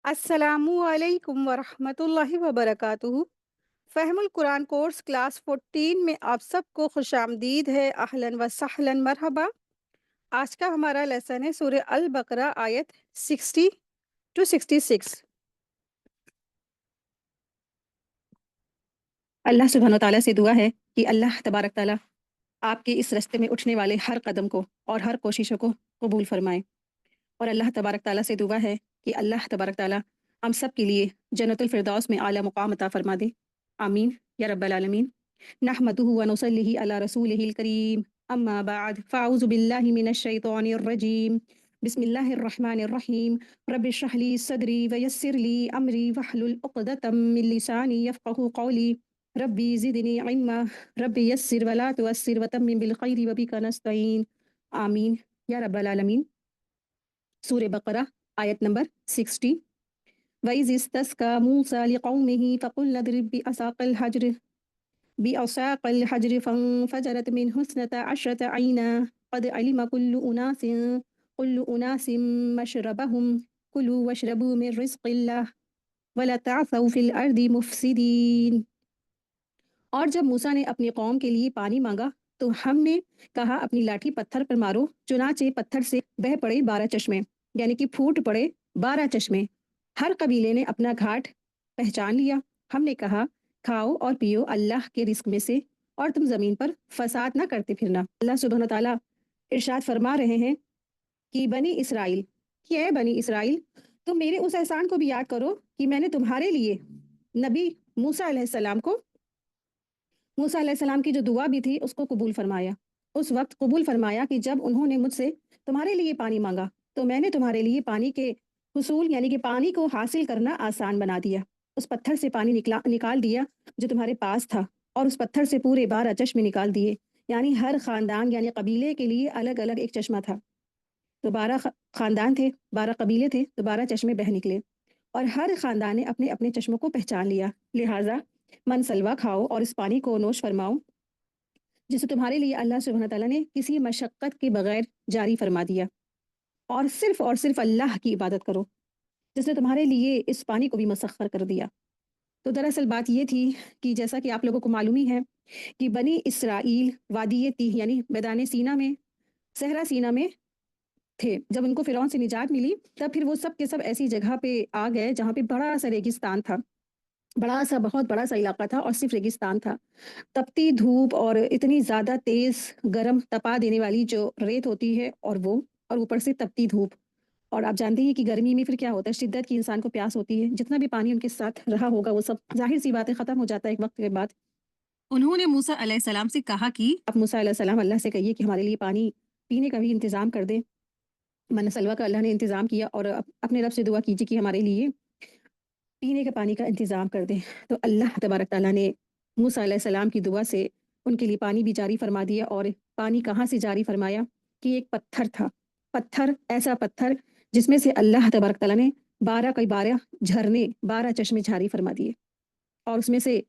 السلام علیکم ورحمۃ اللہ وبرکاتہ۔ فہم القرآن کورس کلاس 14 میں آپ سب کو خوش آمدید ہے۔ اہلاً و سہلاً مرحبا۔ آج کا ہمارا لیسن ہے سورہ البقرہ آیت 60 ٹو 66۔ اللہ سبحانہ و تعالیٰ سے دعا ہے کہ اللہ تبارک تعالیٰ آپ کے اس رستے میں اٹھنے والے ہر قدم کو اور ہر کوششوں کو قبول فرمائے، اور اللہ تبارک تعالیٰ سے دعا ہے کہ اللہ تبارک تعالیٰ ہم سب کے لیے جنت الفردوس میں اعلیٰ مقام عطا فرما دے۔ آمین یا رب العالمین۔ نحمدہ ونصلی علی رسولہ الکریم، اما بعد فاعوذ باللہ من الشیطان الرجیم، بسم اللہ الرحمن الرحیم۔ رب اشرح لی صدری ویسر لی امری واحلل عقدۃ من لسانی یفقہوا قولی، ربی زدنی علما، ربی یسر ولا تعسر وتمم بالخیر وبک نستعین، آمین یا رب العالمین۔ سورہ بقرہ آیت نمبر 60۔ وَإِذِ اسْتَسْقَىٰ مُوسَىٰ لِقَوْمِهِ فَقُلْنَا اضْرِب بِّعَصَاكَ الْحَجْرَ فَانفَجَرَتْ مِنْهُ اثْنَتَا عَشْرَةَ عَيْنًا قَدْ عَلِمَ كُلُّ أُنَاسٍ مَّشْرَبَهُمْ كُلُوا وَاشْرَبُوا مِن رِّزْقِ اللَّهِ وَلَا تَعْثَوْا فِي الْأَرْضِ مُفْسِدِينَ۔ اور جب موسیٰ نے اپنی قوم کے لیے پانی مانگا تو ہم نے کہا اپنی لاٹھی پتھر پر مارو، چنانچہ پتھر سے بہہ پڑے 12 چشمے، یعنی کہ پھوٹ پڑے 12 چشمے۔ ہر قبیلے نے اپنا گھاٹ پہچان لیا۔ ہم نے کہا کھاؤ اور پیو اللہ کے رزق میں سے، اور تم زمین پر فساد نہ کرتے پھرنا۔ اللہ سبحانہ تعالیٰ ارشاد فرما رہے ہیں کہ بنی اسرائیل، کہ اے بنی اسرائیل، تم میرے اس احسان کو بھی یاد کرو کہ میں نے تمہارے لیے نبی موسیٰ علیہ السلام کو، موسیٰ علیہ السلام کی جو دعا بھی تھی اس کو قبول فرمایا۔ اس وقت قبول فرمایا کہ جب انہوں نے مجھ سے تمہارے لیے پانی مانگا تو میں نے تمہارے لیے پانی کے حصول یعنی کہ پانی کو حاصل کرنا آسان بنا دیا۔ اس پتھر سے پانی نکال دیا جو تمہارے پاس تھا، اور اس پتھر سے پورے 12 چشمے نکال دیے، یعنی ہر خاندان یعنی قبیلے کے لیے الگ الگ ایک چشمہ تھا۔ تو 12 خاندان تھے، 12 قبیلے تھے، تو 12 چشمے بہہ نکلے، اور ہر خاندان نے اپنے اپنے چشموں کو پہچان لیا۔ لہٰذا من سلوا کھاؤ اور اس پانی کو نوش فرماؤ جسے تمہارے لیے اللہ سبحانہ تعالیٰ نے کسی مشقت کے بغیر جاری فرما دیا، اور صرف اللہ کی عبادت کرو جس نے تمہارے لیے اس پانی کو بھی مسخر کر دیا۔ تو دراصل بات یہ تھی کہ جیسا کہ آپ لوگوں کو معلوم ہی ہے کہ بنی اسرائیل وادی تیہ یعنی میدان سینا میں، صحرا سینا میں تھے۔ جب ان کو فرعون سے نجات ملی تب پھر وہ سب کے سب ایسی جگہ پہ آ گئے جہاں پہ بڑا سا ریگستان تھا، بہت بڑا سا علاقہ تھا، اور صرف ریگستان تھا۔ تپتی دھوپ اور اتنی زیادہ تیز گرم تپا دینے والی جو ریت ہوتی ہے، اور اوپر سے تپتی دھوپ، اور آپ جانتے ہیں کہ گرمی میں پھر کیا ہوتا ہے، شدت کی انسان کو پیاس ہوتی ہے، جتنا بھی پانی ان کے ساتھ رہا ہوگا وہ سب ظاہر سی بات ہے ختم ہو جاتا ہے ایک وقت کے بعد۔ انہوں نے موسیٰ علیہ السلام سے کہا کہ آپ موسیٰ علیہ السلام اللہ سے کہیے کہ ہمارے لیے پانی پینے کا بھی انتظام کر دے۔ من سلوا کا اللہ نے انتظام کیا، اور اپنے رب سے دعا کیجیے کہ ہمارے لیے پینے کے پانی کا انتظام کر دے۔ تو اللہ تبارک تعالیٰ نے موسیٰ علیہ السلام کی دعا سے ان کے لیے پانی بھی جاری فرما دیا۔ اور پانی کہاں سے جاری فرمایا کہ ایک پتھر تھا، ایسا پتھر جس میں سے اللہ تبارک تعالیٰ نے 12 کے 12 جھرنے، 12 چشمے جاری فرما دیے، اور اس میں سے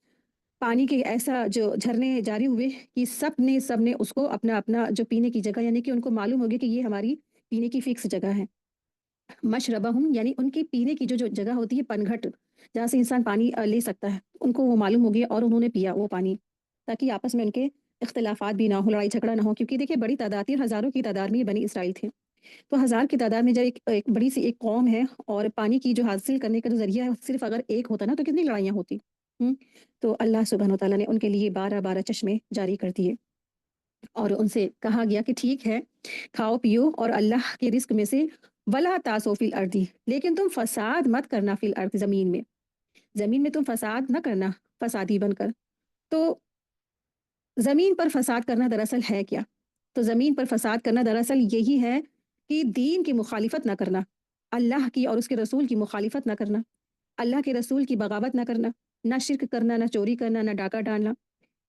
پانی کے ایسا جو جھرنے جاری ہوئے کہ سب نے اس کو اپنا اپنا جو پینے کی جگہ، یعنی کہ ان کو معلوم ہو گیا کہ یہ ہماری پینے کی فکس جگہ ہے۔ مشربہم یعنی ان کی پینے کی جو جگہ ہوتی ہے، پنگھٹ جہاں سے انسان پانی لے سکتا ہے، ان کو وہ معلوم ہو گیا، اور انہوں نے پیا وہ پانی، تاکہ آپس میں ان کے اختلافات بھی نہ ہو، لڑائی جھگڑا نہ ہو، کیونکہ دیکھیں بڑی تعداد تھی، ہزاروں کی تعداد میں یہ بنی اسرائیل تھے۔ تو ہزار کی تعداد میں جب ایک بڑی سی ایک قوم ہے، اور پانی کی جو حاصل کرنے کا جو ذریعہ ہے صرف اگر ایک ہوتا نا تو کتنی لڑائیاں ہوتی۔ تو اللہ سبحانہ تعالیٰ نے ان کے لیے 12 چشمے جاری کر دیے، اور ان سے کہا گیا کہ ٹھیک ہے کھاؤ پیو اور اللہ کے رزق میں سے، ولا تعثوا فی الارض، لیکن تم فساد مت کرنا، فی الارض زمین میں تم فساد نہ کرنا، فسادی بن کر۔ تو زمین پر فساد کرنا دراصل ہے کیا؟ تو زمین پر فساد کرنا دراصل یہی ہے کہ دین کی مخالفت نہ کرنا، اللہ کی اور اس کے رسول کی مخالفت نہ کرنا، اللہ کے رسول کی بغاوت نہ کرنا، نہ شرک کرنا، نہ چوری کرنا، نہ ڈاکہ ڈالنا۔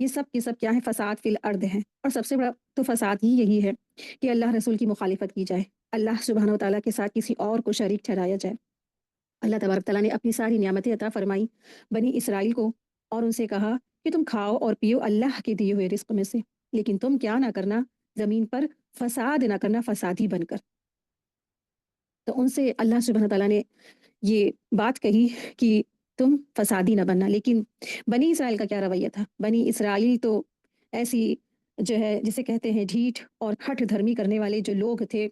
یہ سب کے سب کیا ہے؟ فساد فی الارض ہے، اور سب سے بڑا تو فساد ہی یہی ہے کہ اللہ رسول کی مخالفت کی جائے، اللہ سبحانہ و تعالیٰ کے ساتھ کسی اور کو شریک ٹھہرایا جائے۔ اللہ تبارک تعالیٰ نے اپنی ساری نعمتیں عطا فرمائی بنی اسرائیل کو، اور ان سے کہا کہ تم کھاؤ اور پیو اللہ کے دیے ہوئے رزق میں سے، لیکن تم کیا نہ کرنا، زمین پر فساد نہ کرنا، فسادی بن کر۔ تو ان سے اللہ سبحانہ تعالیٰ نے یہ بات کہی کہ تم فسادی نہ بننا. لیکن بنی اسرائیل کا کیا رویہ تھا؟ بنی اسرائیل تو ایسی جو ہے جسے کہتے ہیں ڈھیٹ اور ہٹ دھرمی کرنے والے جو لوگ تھے،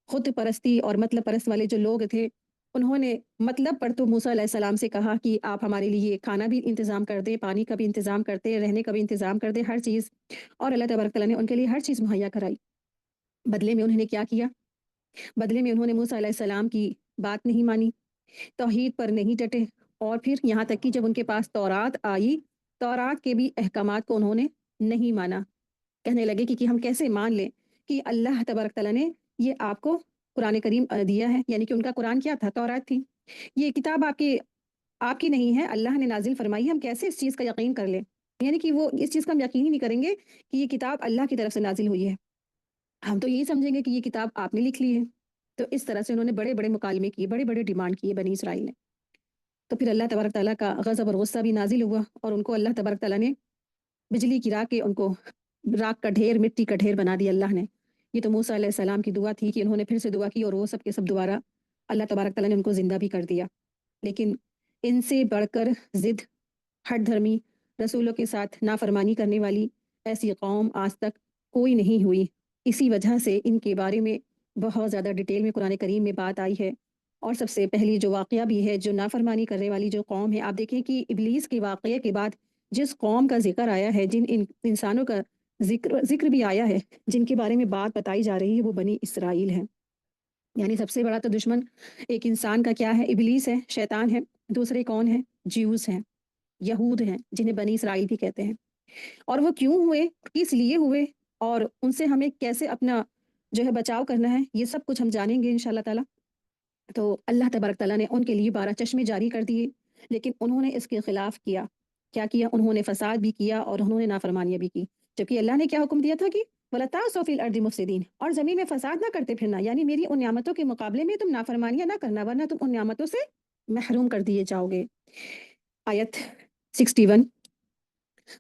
خود پرستی اور مطلب پرست والے جو لوگ تھے، انہوں نے مطلب پر تو موسیٰ علیہ السلام سے کہا کہ آپ ہمارے لیے کھانا بھی انتظام کر دیں، پانی کا بھی انتظام کرتے، رہنے کا بھی انتظام کر دیں، ہر چیز. اور اللہ تبارک تعالیٰ نے ان کے لیے ہر چیز مہیا کرائی. بدلے میں انہوں نے کیا کیا؟ بدلے میں انہوں نے موسیٰ علیہ السلام کی بات نہیں مانی، توحید پر نہیں ڈٹے، اور پھر یہاں تک کہ جب ان کے پاس تورات آئی، تورات کے بھی احکامات کو انہوں نے نہیں مانا. کہنے لگے کہ ہم کیسے مان لیں کہ اللہ تبارک تعالیٰ نے یہ آپ کو قرآن کریم دیا ہے. یعنی کہ ان کا قرآن کیا تھا؟ تورات تھی. یہ کتاب آپ کی نہیں ہے، اللہ نے نازل فرمائی ہے، ہم کیسے اس چیز کا یقین کر لیں؟ یعنی کہ وہ اس چیز کا ہم یقین ہی نہیں کریں گے کہ یہ کتاب اللہ کی طرف سے نازل ہوئی ہے. ہم تو یہی سمجھیں گے کہ یہ کتاب آپ نے لکھ لی ہے. تو اس طرح سے انہوں نے بڑے بڑے مکالمے کیے، بڑے بڑے ڈیمانڈ کیے بنی اسرائیل نے. تو پھر اللہ تبارک تعالیٰ کا غضب اور غصہ بھی نازل ہوا، اور ان کو اللہ تبارک تعالیٰ نے بجلی گرا کے ان کو راک کا ڈھیر، مٹی کا ڈھیر بنا دیا اللہ نے. یہ تو موسیٰ علیہ السلام کی دعا تھی کہ انہوں نے پھر سے دعا کی، اور وہ سب کے سب دوبارہ اللہ تبارک تعالیٰ نے ان کو زندہ بھی کر دیا. لیکن ان سے بڑھ کر ضد، ہٹ دھرمی، رسولوں کے ساتھ نافرمانی کرنے والی ایسی قوم آج تک کوئی نہیں ہوئی. اسی وجہ سے ان کے بارے میں بہت زیادہ ڈیٹیل میں قرآن کریم میں بات آئی ہے. اور سب سے پہلی جو واقعہ بھی ہے، جو نافرمانی کرنے والی جو قوم ہے، آپ دیکھیں کہ ابلیس کے واقعے کے بعد جس قوم کا ذکر آیا ہے، جن انسانوں کا ذکر بھی آیا ہے، جن کے بارے میں بات بتائی جا رہی ہے، وہ بنی اسرائیل ہے. یعنی سب سے بڑا تو دشمن ایک انسان کا کیا ہے؟ ابلیس ہے، شیطان ہے. دوسرے کون ہیں؟ جیوز ہیں، یہود ہیں، جنہیں بنی اسرائیل بھی کہتے ہیں. اور وہ کیوں ہوئے، کس لیے ہوئے، اور ان سے ہمیں کیسے اپنا جو ہے بچاؤ کرنا ہے، یہ سب کچھ ہم جانیں گے انشاءاللہ تعالیٰ. تو اللہ تبارک تعالیٰ نے ان کے لیے 12 چشمے جاری کر دیے، لیکن انہوں نے اس کے خلاف کیا. کیا کیا؟ انہوں نے فساد بھی کیا اور انہوں نے نافرمانیاں بھی کی. جبکہ اللہ نے کیا حکم دیا تھا کہ وَلَا تَعْثَوْا فِي الْأَرْضِ مُفْسِدِينَ، اور زمین میں فساد نہ کرتے پھرنا. یعنی میری ان نعمتوں کے مقابلے میں تم نافرمانیاں نہ کرنا، ورنہ تم ان نعمتوں سے محروم کر دیے جاؤ گے. آیت 61.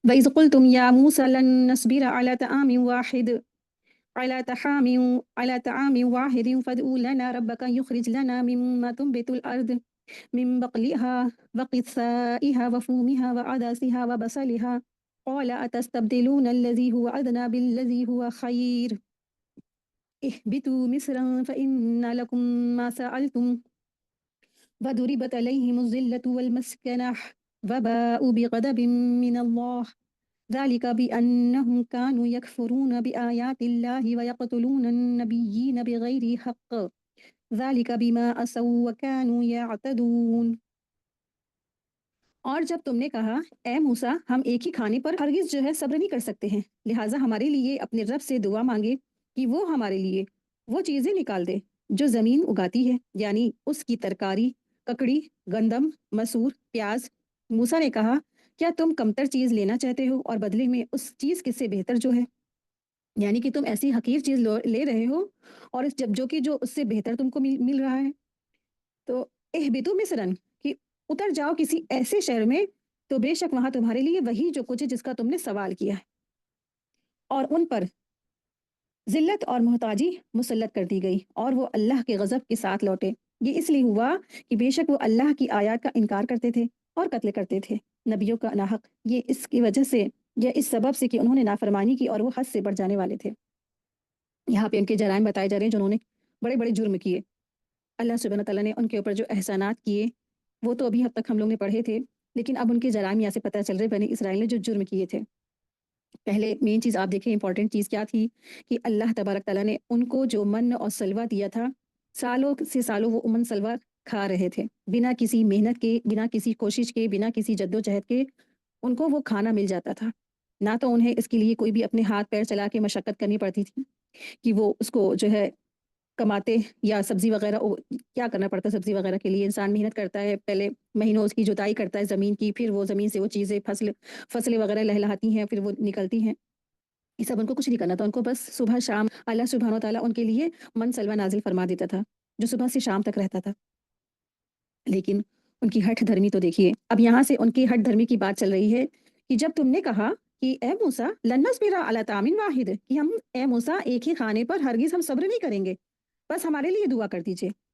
وَإِذْ قُلْتُمْ يَا مُوسَىٰ لَن نَّصْبِرَ عَلَىٰ طَعَامٍ وَاحِدٍ على طعام واحد فادع لنا ربك يخرج لنا مما تنبت الأرض من بقلها وقثائها وفومها وعدسها وبصلها قال أتستبدلون الذي هو أدنى بالذي هو خير اهبطوا مصرا فإن لكم ما سألتم وضربت عليهم الذلة والمسكنة وباءوا بغضب من الله ذلك بأنهم كانوا يكفرون بآيات الله ويقتلون النبيين بغير حق ذلك بما عصوا وكانوا يعتدون. اور جب تم نے کہا اے موسیٰ ہم ایک ہی کھانے پر ہرگز جو ہے صبر نہیں کر سکتے ہیں، لہٰذا ہمارے لیے اپنے رب سے دعا مانگے کہ وہ ہمارے لیے وہ چیزیں نکال دے جو زمین اگاتی ہے، یعنی اس کی ترکاری، ککڑی، گندم، مسور، پیاز. موسیٰ نے کہا کیا تم کمتر چیز لینا چاہتے ہو اور بدلے میں اس چیز کس سے بہتر جو ہے؟ یعنی کہ تم ایسی حقیر چیز لے رہے ہو اور جو کہ جو اس سے بہتر تم کو مل رہا ہے. تو اہبطوا مصرن، کہ اتر جاؤ کسی ایسے شہر میں، تو بے شک وہاں تمہارے لیے وہی جو کچھ ہے جس کا تم نے سوال کیا ہے. اور ان پر ذلت اور محتاجی مسلط کر دی گئی اور وہ اللہ کے غضب کے ساتھ لوٹے. یہ اس لیے ہوا کہ بے شک وہ اللہ کی آیات کا انکار کرتے تھے اور قتل کرتے تھے نبیوں کا ناحق. یہ اس کی وجہ سے یا اس سبب سے کہ انہوں نے نافرمانی کی اور وہ حد سے بڑھ جانے والے تھے. یہاں پہ ان کے جرائم بتائے جا رہے ہیں جنہوں نے بڑے بڑے جرم کیے. اللہ سبحانہ تعالیٰ نے ان کے اوپر جو احسانات کیے وہ تو ابھی حد تک ہم لوگ نے پڑھے تھے، لیکن اب ان کے جرائم یہاں سے پتہ چل رہے بنی اسرائیل نے جو جرم کیے تھے. پہلے مین چیز آپ دیکھیں، امپورٹنٹ چیز کیا تھی کہ اللہ تبارک تعالیٰ نے ان کو جو من اور سلوہ دیا تھا، سالوں سے سالوں وہ من سلوہ کھا رہے تھے، بنا کسی محنت کے، بنا کسی کوشش کے، بنا کسی جد و جہد کے ان کو وہ کھانا مل جاتا تھا. نہ تو انہیں اس کے لیے کوئی بھی اپنے ہاتھ پیر چلا کے مشقت کرنی پڑتی تھی کہ وہ اس کو جو ہے کماتے، یا سبزی وغیرہ کیا کرنا پڑتا ہے. سبزی وغیرہ کے لیے انسان محنت کرتا ہے، پہلے مہینوں اس کی جوتائی کرتا ہے زمین کی، پھر وہ زمین سے وہ چیزیں فصلیں وغیرہ لہلاتی ہیں، پھر وہ نکلتی ہیں. یہ سب ان کو کچھ نہیں کرنا تھا، ان کو بس صبح شام اللہ سبحانہ و تعالیٰ ان کے لیے من سلوہ نازل فرما دیتا تھا جو صبح سے شام تک رہتا تھا. لیکن ان کی ہٹ دھرمی تو دیکھیے. اب یہاں سے ان کی ہٹ دھرمی کی بات چل رہی ہے کہ جب تم نے کہا کہ اے موسیٰ لن نصبر علی طعام واحد، کہ ہم اے موسیٰ ایک ہی کھانے پر ہرگز ہم صبر نہیں کریں گے، بس ہمارے لیے دعا کر دیجئے.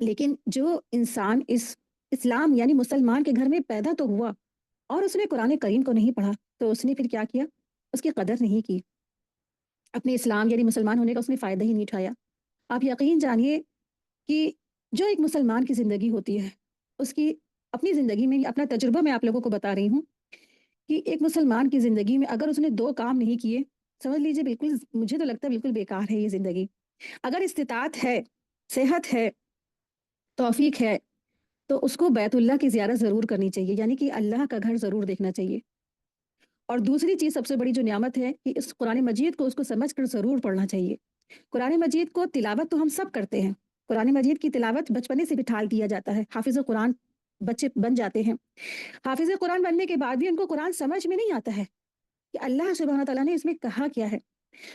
لیکن جو انسان اس اسلام یعنی مسلمان کے گھر میں پیدا تو ہوا اور اس نے قرآن کریم کو نہیں پڑھا، تو اس نے پھر کیا کیا؟ اس کی قدر نہیں کی، اپنے اسلام یعنی مسلمان ہونے کا اس نے فائدہ ہی نہیں اٹھایا۔ آپ یقین جانیے کہ جو ایک مسلمان کی زندگی ہوتی ہے، اس کی اپنی زندگی میں اپنا تجربہ میں آپ لوگوں کو بتا رہی ہوں کہ ایک مسلمان کی زندگی میں اگر اس نے 2 کام نہیں کیے، سمجھ لیجیے بالکل مجھے تو لگتا ہے بالکل بیکار ہے یہ زندگی۔ اگر استطاعت ہے، صحت ہے، توفیق ہے، تو اس کو بیت اللہ کی زیارت ضرور کرنی چاہیے، یعنی کہ اللہ کا گھر ضرور دیکھنا چاہیے۔ اور دوسری چیز سب سے بڑی جو نعمت ہے کہ اس قرآن مجید کو اس کو سمجھ کر ضرور پڑھنا چاہیے۔ قرآن مجید کو تلاوت تو ہم سب کرتے ہیں، قرآن مجید کی تلاوت بچپنے سے بٹھال دیا جاتا ہے، حافظ قرآن بچے بن جاتے ہیں۔ حافظ قرآن بننے کے بعد بھی ان کو قرآن سمجھ میں نہیں آتا ہے کہ اللہ سبحانہ تعالیٰ نے اس میں کہا کیا ہے،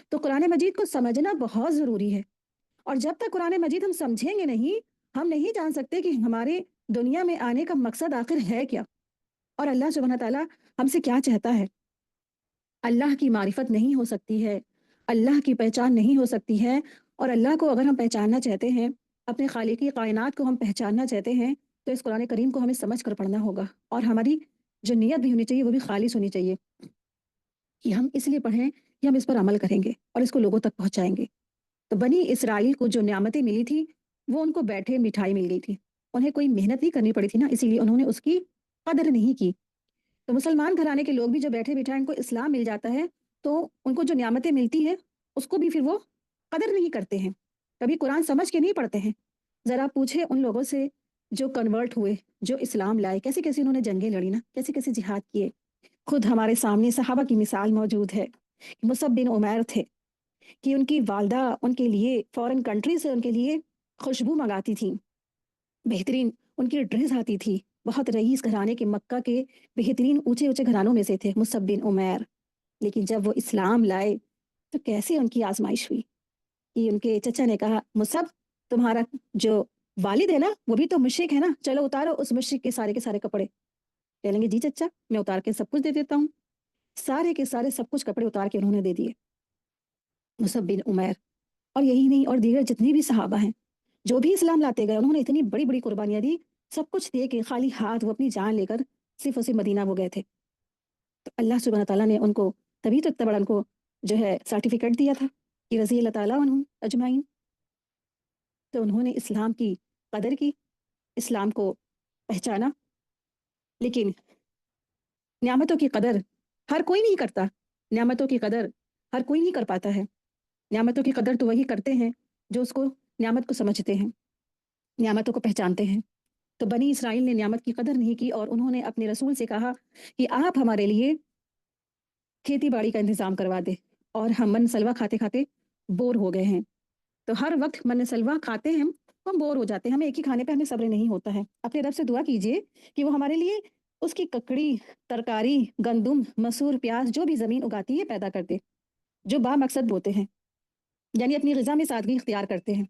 تو قرآن مجید کو سمجھنا بہت ضروری ہے۔ اور جب تک قرآن مجید ہم سمجھیں گے نہیں، ہم نہیں جان سکتے کہ ہمارے دنیا میں آنے کا مقصد آخر ہے کیا، اور اللہ سبحانہ تعالیٰ ہم سے کیا چاہتا ہے۔ اللہ کی معرفت نہیں ہو سکتی ہے، اللہ کی پہچان نہیں ہو سکتی ہے، اور اللہ کو اگر ہم پہچاننا چاہتے ہیں، اپنے خالقی کائنات کو ہم پہچاننا چاہتے ہیں، تو اس قرآن کریم کو ہمیں سمجھ کر پڑھنا ہوگا، اور ہماری جو نیت بھی ہونی چاہیے وہ بھی خالص ہونی چاہیے کہ ہم اس لیے پڑھیں کہ ہم اس پر عمل کریں گے اور اس کو لوگوں تک پہنچائیں گے۔ تو بنی اسرائیل کو جو نعمتیں ملی تھی وہ ان کو بیٹھے مٹھائی مل گئی تھی، انہیں کوئی محنت نہیں کرنی پڑی تھی نا، اسی لیے انہوں نے اس کی قدر نہیں کی۔ تو مسلمان گھرانے کے لوگ بھی جو بیٹھے بٹھائے ان کو اسلام مل جاتا ہے، تو ان کو جو نعمتیں ملتی ہیں اس کو بھی پھر وہ قدر نہیں کرتے ہیں، کبھی قرآن سمجھ کے نہیں پڑھتے ہیں۔ ذرا پوچھے ان لوگوں سے جو کنورٹ ہوئے، جو اسلام لائے، کیسے کیسے انہوں نے جنگیں لڑی نا، کیسے کیسے جہاد کیے۔ خود ہمارے سامنے صحابہ کی مثال موجود ہے، مصعب بن عمیر تھے کہ ان کی والدہ ان کے لیے فورن کنٹری سے ان کے لیے خوشبو منگاتی تھیں، بہترین ان کی ڈریس آتی تھی، بہت رئیس گھرانے کے مکہ کے بہترین اونچے اونچے گھرانوں میں سے تھے مصعب بن عمیر۔ لیکن جب وہ اسلام لائے تو کیسے ان کی آزمائش ہوئی کہ ان کے چچا نے کہا مصعب تمہارا جو والد ہے نا وہ بھی تو مشرک ہے نا، چلو اتارو اس مشرک کے سارے کپڑے۔ کہیں گے جی چچا میں اتار کے سب کچھ دے دیتا ہوں، سارے کے سارے سب کچھ کپڑے اتار کے انہوں نے دے دیے مصعب بن عمیر۔ اور یہی نہیں، اور دیگر جتنی بھی صحابہ ہیں جو بھی اسلام لاتے گئے انہوں نے اتنی بڑی بڑی قربانیاں دی، سب کچھ دے کے خالی ہاتھ وہ اپنی جان لے کر صرف اور صرف مدینہ وہ گئے تھے۔ تو اللہ سبحانہ تعالیٰ نے ان کو تبھی تو اتنا بڑا ان کو جو ہے سرٹیفکیٹ دیا تھا کہ رضی اللہ تعالیٰ عنہم اجمعین۔ تو انہوں نے اسلام کی قدر کی، اسلام کو پہچانا۔ لیکن نعمتوں کی قدر ہر کوئی نہیں کرتا، نعمتوں کی قدر ہر کوئی نہیں کر پاتا ہے۔ نعمتوں کی قدر تو وہی کرتے ہیں جو اس کو نعمت کو سمجھتے ہیں، نعمتوں کو پہچانتے ہیں۔ تو بنی اسرائیل نے نعمت کی قدر نہیں کی، اور انہوں نے اپنے رسول سے کہا کہ آپ ہمارے لیے کھیتی باڑی کا انتظام کروا دے، اور ہم من سلوا کھاتے کھاتے بور ہو گئے ہیں۔ تو ہر وقت من سلوا کھاتے ہیں ہم بور ہو جاتے ہیں، ہمیں ایک ہی کھانے پہ ہمیں صبر نہیں ہوتا ہے۔ اپنے رب سے دعا کیجئے کہ وہ ہمارے لیے اس کی ککڑی، ترکاری، گندم، مسور، پیاز جو بھی زمین اگاتی ہے پیدا کر دے، جو با مقصد بوتے ہیں، یعنی اپنی غذا میں سادگی اختیار کرتے ہیں۔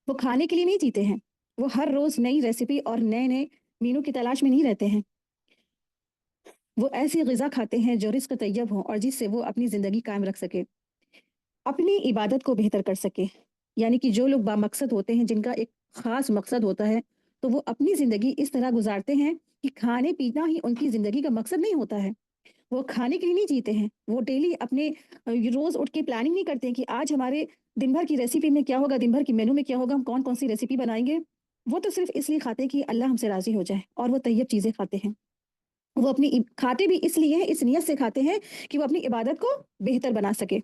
وہ کھانے کے لیے نہیں جیتے ہیں، وہ ہر روز نئی ریسیپی اور نئے نئے مینو کی تلاش میں نہیں رہتے ہیں، وہ ایسی غذا کھاتے ہیں جو رزق طیب ہو اور جس سے وہ اپنی زندگی قائم رکھ سکے، اپنی عبادت کو بہتر کر سکے۔ یعنی کہ جو لوگ با مقصد ہوتے ہیں، جن کا ایک خاص مقصد ہوتا ہے، تو وہ اپنی زندگی اس طرح گزارتے ہیں کہ کھانے پینا ہی ان کی زندگی کا مقصد نہیں ہوتا ہے، وہ کھانے کے لیے نہیں جیتے ہیں، وہ ڈیلی اپنے روز اٹھ کے پلاننگ نہیں کرتے ہیں کہ آج ہمارے دن بھر کی ریسیپی میں کیا ہوگا، دن بھر کی مینو میں کیا ہوگا، ہم کون کون سی ریسیپی بنائیں گے۔ وہ تو صرف اس لیے کھاتے ہیں کہ اللہ ہم سے راضی ہو جائے، اور وہ طیب چیزیں کھاتے ہیں۔ وہ اپنی کھاتے بھی اس لیے ہیں، اس نیت سے کھاتے ہیں کہ وہ اپنی عبادت کو بہتر بنا سکے۔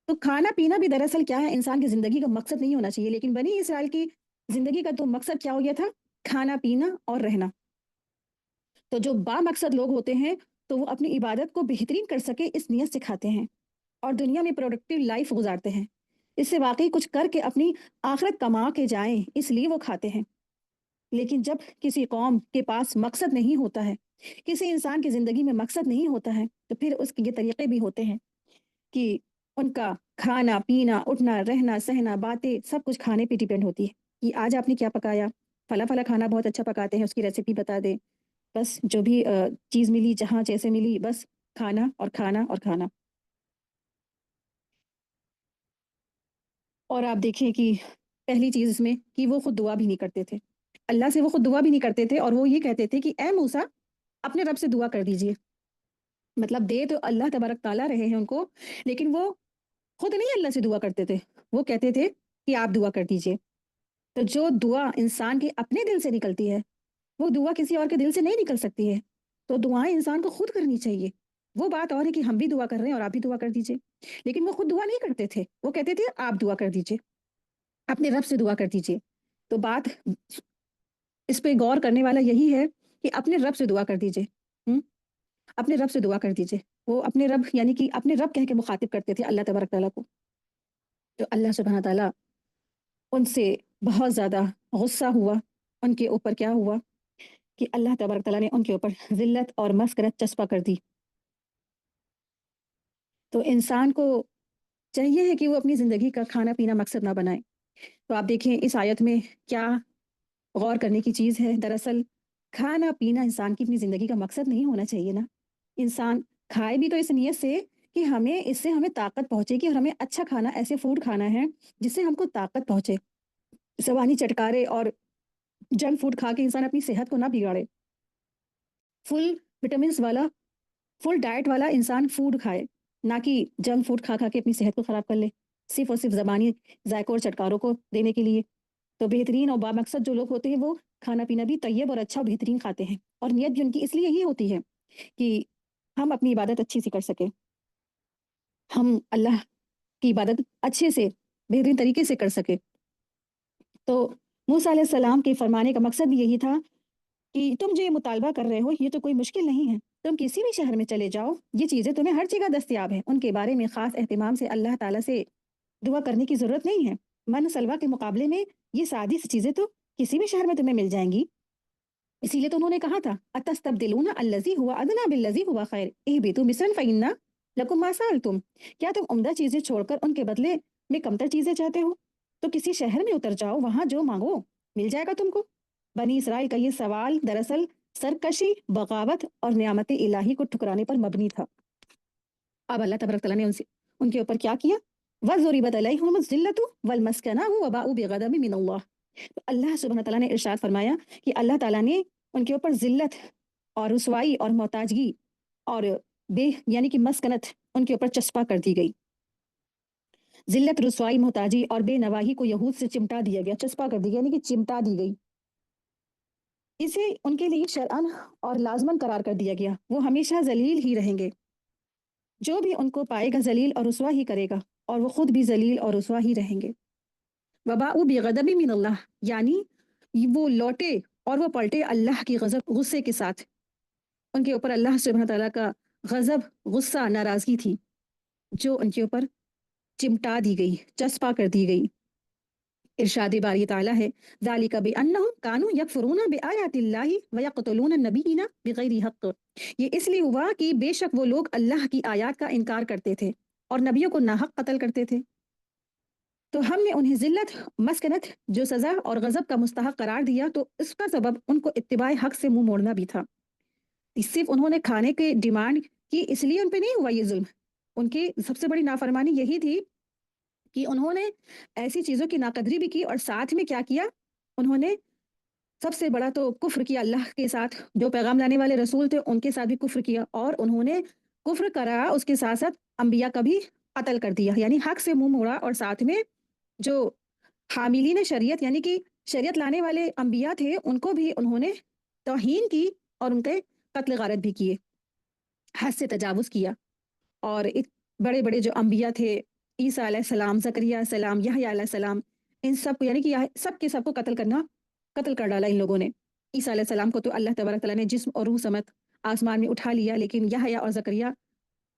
تو کھانا پینا بھی دراصل کیا ہے، انسان کی زندگی کا مقصد نہیں ہونا چاہیے، لیکن بنی اسرائیل کی زندگی کا تو مقصد کیا ہو گیا تھا؟ کھانا پینا اور رہنا۔ تو جو با مقصد لوگ ہوتے ہیں تو وہ اپنی عبادت کو بہترین کر سکے اس نیت سے کھاتے ہیں، اور دنیا میں پروڈکٹیو لائف گزارتے ہیں، اس سے واقعی کچھ کر کے اپنی آخرت کما کے جائیں، اس لیے وہ کھاتے ہیں۔ لیکن جب کسی قوم کے پاس مقصد نہیں ہوتا ہے، کسی انسان کی زندگی میں مقصد نہیں ہوتا ہے، تو پھر اس کے یہ طریقے بھی ہوتے ہیں کہ ان کا کھانا پینا، اٹھنا رہنا سہنا، باتیں سب کچھ کھانے پہ ڈیپینڈ ہوتی ہے کہ آج آپ نے کیا پکایا، فلاں فلاں کھانا بہت اچھا پکاتے ہیں، اس کی ریسیپی بتا دیں، بس جو بھی چیز ملی جہاں جیسے ملی بس کھانا اور کھانا اور کھانا۔ اور آپ دیکھیں کہ پہلی چیز اس میں کہ وہ خود دعا بھی نہیں کرتے تھے، اللہ سے وہ خود دعا بھی نہیں کرتے تھے، اور وہ یہ کہتے تھے کہ اے موسیٰ اپنے رب سے دعا کر دیجئے۔ مطلب دے تو اللہ تبارک تعالیٰ رہے ہیں ان کو، لیکن وہ خود نہیں اللہ سے دعا کرتے تھے، وہ کہتے تھے کہ آپ دعا کر دیجئے۔ تو جو دعا انسان کے اپنے دل سے نکلتی ہے، وہ دعا کسی اور کے دل سے نہیں نکل سکتی ہے، تو دعائیں انسان کو خود کرنی چاہیے۔ وہ بات اور ہے کہ ہم بھی دعا کر رہے ہیں اور آپ بھی دعا کر دیجئے، لیکن وہ خود دعا نہیں کرتے تھے، وہ کہتے تھے آپ دعا کر دیجئے، اپنے رب سے دعا کر دیجئے۔ تو بات اس پہ غور کرنے والا یہی ہے کہ اپنے رب سے دعا کر دیجئے، اپنے رب سے دعا کر دیجئے۔ وہ اپنے رب یعنی کہ اپنے رب کہہ کے مخاطب کرتے تھے اللہ تبارک تعالیٰ کو۔ تو اللہ سبحانہ تعالیٰ ان سے بہت زیادہ غصہ ہوا، ان کے اوپر کیا ہوا کہ اللہ تبارک تعالیٰ نے ان کے اوپر ذلت اور مسکنت چسپاں کر دی۔ تو انسان کو چاہیے ہے کہ وہ اپنی زندگی کا کھانا پینا مقصد نہ بنائے۔ تو آپ دیکھیں اس آیت میں کیا غور کرنے کی چیز ہے۔ دراصل کھانا پینا انسان کی اپنی زندگی کا مقصد نہیں ہونا چاہیے نا۔ انسان کھائے بھی تو اس نیت سے کہ اس سے ہمیں طاقت پہنچے گی، اور ہمیں اچھا کھانا، ایسے فوڈ کھانا ہے جس سے ہم کو طاقت پہنچے۔ زبانی چٹکارے اور جنک فوڈ کھا کے انسان اپنی صحت کو نہ بگاڑے، فل وٹامنس والا، فل ڈائٹ والا انسان فوڈ کھائے، نہ کہ جنک فوڈ کھا کھا کے اپنی صحت کو خراب کر لے صرف اور صرف زبانی ذائقوں اور چٹکاروں کو دینے کے لیے۔ تو بہترین اور بامقصد جو لوگ ہوتے ہیں وہ کھانا پینا بھی طیب اور اچھا اور بہترین کھاتے ہیں، اور نیت بھی ان کی اس لیے ہی ہوتی ہے کہ ہم اپنی عبادت اچھی سی کر سکیں، ہم اللہ کی عبادت اچھے سے بہترین طریقے سے کر سکیں۔ تو موسیٰ علیہ السلام کے فرمانے کا مقصد بھی یہی تھا کہ تم جو یہ مطالبہ کر رہے ہو یہ تو کوئی مشکل نہیں ہے، تم کسی بھی شہر میں چلے جاؤ، یہ چیزیں تمہیں ہر جگہ دستیاب ہیں، ان کے بارے میں خاص اہتمام سے اللہ تعالیٰ سے دعا کرنے کی ضرورت نہیں ہے۔ من سلوا کے مقابلے میں یہ سادی سی چیزیں تو کسی بھی شہر میں تمہیں مل جائیں گی۔ اسی لیے تو انہوں نے کہا تھا اتستبدلون الذی هو ادنی بالذی هو خیر اہبطوا مصرا فإن لکم ما سألتم، کیا تم عمدہ چیزیں چھوڑ کر ان کے بدلے میں کمتر چیزیں چاہتے ہو؟ تو کسی شہر میں اتر جاؤ، وہاں جو مانگو مل جائے گا تم کو۔ بنی اسرائیل کا یہ سوال دراصل سرکشی، بغاوت اور نعمت الہی کو ٹھکرانے پر مبنی تھا۔ اب اللہ تبارک تعالیٰ نے ان کے اوپر کیا کیا؟ وَضُرِبَتْ عَلَيْهِمُ الذِّلَّةُ وَالْمَسْكَنَةُ وَبَاءُوا بِغَضَبٍ مِّنَ اللَّهِ۔ تو اللہ سبحانہ تعالیٰ نے ارشاد فرمایا کہ اللہ تعالیٰ نے ان کے اوپر ذلت اور رسوائی اور محتاجگی اور یعنی کہ مسکنت ان کے اوپر چسپاں کر دی گئی۔ ذلت، رسوائی، محتاجی اور بے نواحی کو یہود سے چمٹا دیا گیا، چسپاں کر دی گئی، یعنی کہ چمٹا دی گئی۔ اسے ان کے لیے شرعاً اور لازماً قرار کر دیا گیا، وہ ہمیشہ ذلیل ہی رہیں گے۔ جو بھی ان کو پائے گا ذلیل اور رسوا ہی کرے گا، اور وہ خود بھی ذلیل اور رسوا ہی رہیں گے۔ وباءوا بغضب من اللہ، یعنی وہ لوٹے اور وہ پلٹے اللہ کی غصے کے ساتھ۔ ان کے اوپر اللہ سبحانہ تعالیٰ کا غضب، غصہ، ناراضگی تھی جو ان کے اوپر چمٹا دی گئی، چسپاں کر دی گئی۔ ارشاد باری تعالیٰ ہے ذالک بانہم کانوا یکفرون بآیات اللہ ویقتلون النبیین بغیر حق، یہ اس لیے ہوا کہ بے شک وہ لوگ اللہ کی آیات کا انکار کرتے تھے اور نبیوں کو ناحق قتل کرتے تھے۔ تو ہم نے انہیں ذلت، مسکنت، جو سزا اور غضب کا مستحق قرار دیا، تو اس کا سبب ان کو اتباع حق سے منہ موڑنا بھی تھا۔ صرف انہوں نے کھانے کے ڈیمانڈ کی، اس لیے ان پہ نہیں ہوا یہ ظلم۔ ان کی سب سے بڑی نافرمانی یہی تھی کہ انہوں نے ایسی چیزوں کی ناقدری بھی کی، اور ساتھ میں کیا کیا، انہوں نے سب سے بڑا تو کفر کیا اللہ کے ساتھ، جو پیغام لانے والے رسول تھے ان کے ساتھ بھی کفر کیا، اور انہوں نے کفر کرا اس کے ساتھ ساتھ انبیاء کا بھی قتل کر دیا، یعنی حق سے منہ موڑا، اور ساتھ میں جو حاملین شریعت یعنی کہ شریعت لانے والے انبیاء تھے ان کو بھی انہوں نے توہین کی اور ان کے قتل غارت بھی کیے، حد سے تجاوز کیا۔ اور بڑے بڑے جو انبیاء تھے، عیسیٰ علیہ السلام، زکریا علیہ السلام، یحییٰ علیہ السلام، ان سب کو یعنی کہ سب کو قتل کر ڈالا ان لوگوں نے۔ عیسیٰ علیہ السلام کو تو اللہ تبارک تعالیٰ نے جسم اور روح سمیت آسمان میں اٹھا لیا، لیکن یحییٰ اور زکریا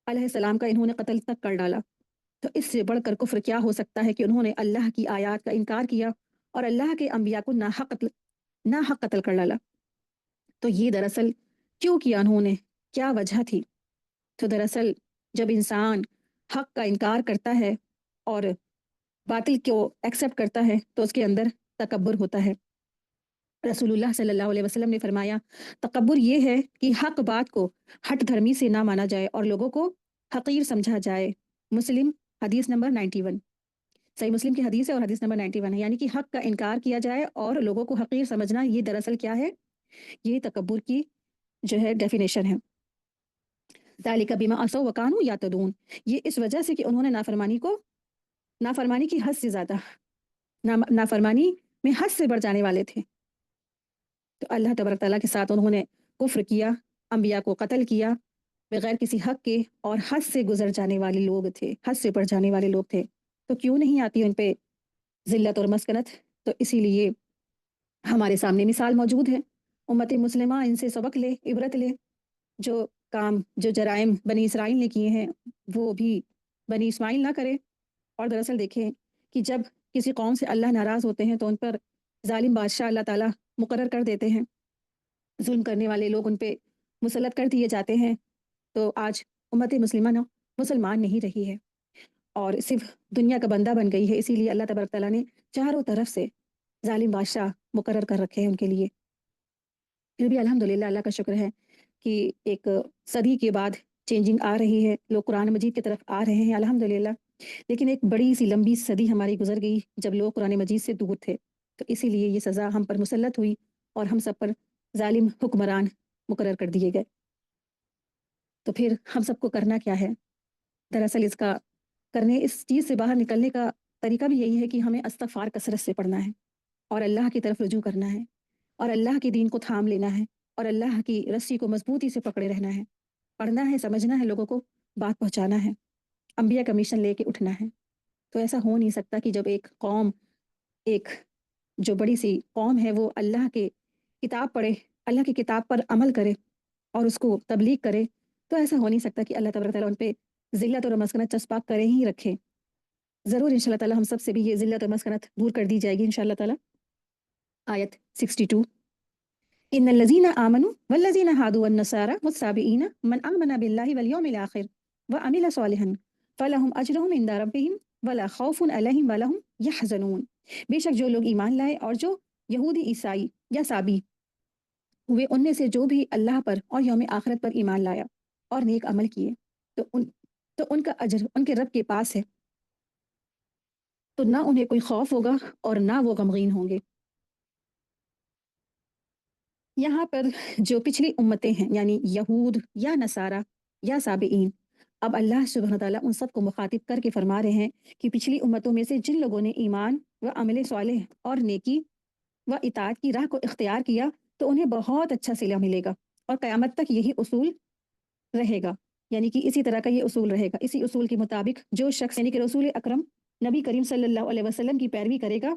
علیہ السلام کا انہوں نے قتل تک کر ڈالا۔ تو اس سے بڑھ کر کفر کیا ہو سکتا ہے کہ انہوں نے اللہ کی آیات کا انکار کیا اور اللہ کے انبیاء کو ناحق قتل کر ڈالا۔ تو یہ دراصل کیوں کیا انہوں نے، کیا وجہ تھی؟ تو دراصل جب انسان حق کا انکار کرتا ہے اور باطل کو ایکسیپٹ کرتا ہے تو اس کے اندر تکبر ہوتا ہے۔ رسول اللہ صلی اللہ علیہ وسلم نے فرمایا تکبر یہ ہے کہ حق بات کو ہٹ دھرمی سے نہ مانا جائے اور لوگوں کو حقیر سمجھا جائے۔ مسلم حدیث نمبر 91۔ صحیح مسلم کی حدیث ہے اور حدیث نمبر 91 ہے، یعنی کہ حق کا انکار کیا جائے اور لوگوں کو حقیر سمجھنا، یہ دراصل کیا ہے؟ یہ تکبر کی جو ہے ڈیفینیشن ہے۔ ذالک بما عصوا وکانوا یعتدون، یہ اس وجہ سے کہ انہوں نے نافرمانی کی حد سے زیادہ نافرمانی میں حد سے بڑھ جانے والے تھے، تو اللہ تبارک تعالیٰ کے ساتھ انہوں نے کفر کیا، انبیاء کو قتل کیا بغیر کسی حق کے، اور حد سے گزر جانے والے لوگ تھے، حد سے بڑھ جانے والے لوگ تھے، تو کیوں نہیں آتی ان پہ ذلت اور مسکنت؟ تو اسی لیے ہمارے سامنے مثال موجود ہے، امت مسلمہ ان سے سبق لے، عبرت لے، جو جرائم بنی اسرائیل نے کیے ہیں وہ بھی بنی اسماعیل نہ کرے۔ اور دراصل دیکھیں کہ جب کسی قوم سے اللہ ناراض ہوتے ہیں تو ان پر ظالم بادشاہ اللہ تعالیٰ مقرر کر دیتے ہیں، ظلم کرنے والے لوگ ان پہ مسلط کر دیے جاتے ہیں۔ تو آج امت مسلمہ مسلمان نہیں رہی ہے اور صرف دنیا کا بندہ بن گئی ہے، اسی لیے اللہ تبارک تعالیٰ نے چاروں طرف سے ظالم بادشاہ مقرر کر رکھے ہیں ان کے لیے۔ پھر بھی الحمدللہ اللہ کا شکر ہے کہ ایک صدی کے بعد چینجنگ آ رہی ہے، لوگ قرآن مجید کی طرف آ رہے ہیں الحمدللہ، لیکن ایک بڑی سی لمبی صدی ہماری گزر گئی جب لوگ قرآن مجید سے دور تھے، تو اسی لیے یہ سزا ہم پر مسلط ہوئی اور ہم سب پر ظالم حکمران مقرر کر دیے گئے۔ تو پھر ہم سب کو کرنا کیا ہے؟ دراصل اس چیز سے باہر نکلنے کا طریقہ بھی یہی ہے کہ ہمیں استغفار کثرت سے پڑھنا ہے اور اللہ کی طرف رجوع کرنا ہے اور اللہ کے دین کو تھام لینا ہے اور اللہ کی رسی کو مضبوطی سے پکڑے رہنا ہے، پڑھنا ہے، سمجھنا ہے، لوگوں کو بات پہنچانا ہے، انبیاء کا مشن لے کے اٹھنا ہے۔ تو ایسا ہو نہیں سکتا کہ جب ایک قوم، ایک جو بڑی سی قوم ہے وہ اللہ کے کتاب پڑھے، اللہ کی کتاب پر عمل کرے اور اس کو تبلیغ کرے، تو ایسا ہو نہیں سکتا کہ اللہ تبارک تعالیٰ ان پہ ذلت اور مسکنت چسپا کرے ہی رکھے۔ ضرور انشاءاللہ تعالیٰ ہم سب سے بھی یہ ذلت اور مسکنت دور کر دی جائے گی انشاءاللہ تعالیٰ۔ آیت 62، ان الذین آمنوا والذین ہادوا والنصارى والصابئین من آمن باللہ والیوم الآخر وعمل صالحا فلہم اجرہم عند ربہم ولا خوف علیہم ولا ہم یحزنون، بے شک جو لوگ ایمان لائے اور جو یہودی عیسائی یا صابی ہوئے ان میں سے جو بھی اللہ پر اور یوم آخرت پر ایمان لایا اور نیک عمل کیے تو ان کا اجر ان کے رب کے پاس ہے، تو نہ انہیں کوئی خوف ہوگا اور نہ وہ غمگین ہوں گے۔ یہاں پر جو پچھلی امتیں ہیں یعنی یہود یا نصارہ یا صابئین، اب اللہ سبحانہ تعالیٰ ان سب کو مخاطب کر کے فرما رہے ہیں کہ پچھلی امتوں میں سے جن لوگوں نے ایمان و عمل صالح اور نیکی و اطاعت کی راہ کو اختیار کیا تو انہیں بہت اچھا صلہ ملے گا، اور قیامت تک یہی اصول رہے گا، یعنی کہ اسی طرح کا یہ اصول رہے گا۔ اسی اصول کے مطابق جو شخص یعنی کہ رسول اکرم نبی کریم صلی اللہ علیہ وسلم کی پیروی کرے گا